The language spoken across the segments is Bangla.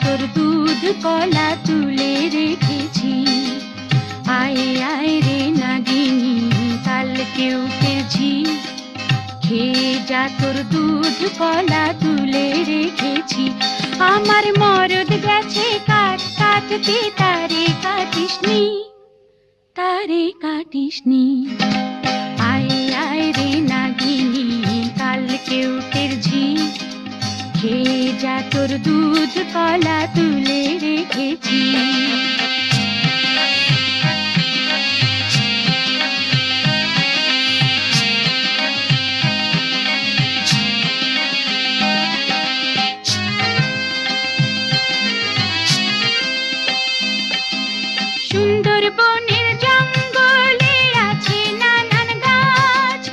তোর দুধ কলা তুলে রেখেছি। আয় আয় রে নাগিনী কালকে উঠেছি, খেয়ে যা তোর দুধ কলা তুলে রেখেছি। আমার মরদ গেছে কাঠ কাটতে, তারে কাটিসনি, তারে কাটিসনি। আয় আয় রে নাগিনী কালকে উঠেছি, খেয়ে যা তোর দুধ কলা তুলে রেখেছি। সুন্দরবনের জঙ্গলে আছে নানান গাছ,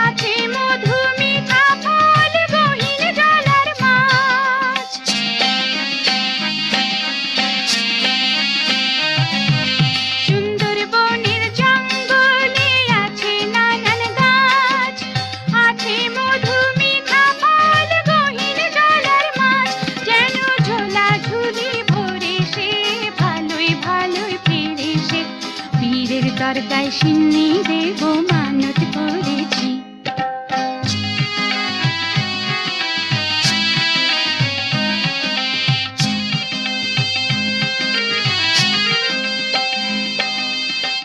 আছে মধু মিঠা ফল, গহীন জলার মাছ। সুন্দরবনের জঙ্গলে আছে নানান গাছ, আছে মধু মিঠা ফল, গহীন জলার মাছ। যেন ঝোলা ঝুলি ভরে সে ভালোই ভালোই ফিরে সে, পীরের দরগায় সিন্নি দেব মানত করেছি।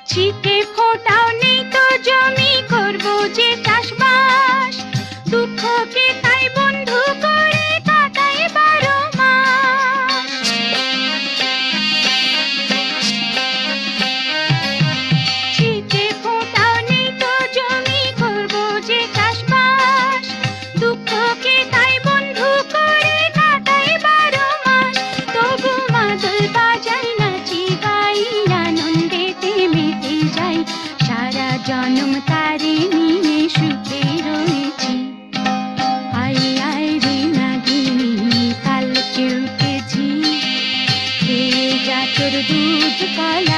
ছিটে ফোটাও নেই তো জমি, করবো যে চাষবাস, দুঃখকে তাই বন্ধু করে কাটাই 12 মাস। ছিটে ফোটাও নেই তো জমি, করবো যে চাষবাস, দুঃখকে তাই বন্ধু করে কাটাই 12 মাস। তবু মাদল বাজাই নাচি গাই, আনন্দেতে মেতে যাই, সারা জনম তারে নিয়ে সুখে রয়েছি। আয় আয় রে নাগিনী কালকে উঠেছি, খেয়ে যা তোর দুধ কলা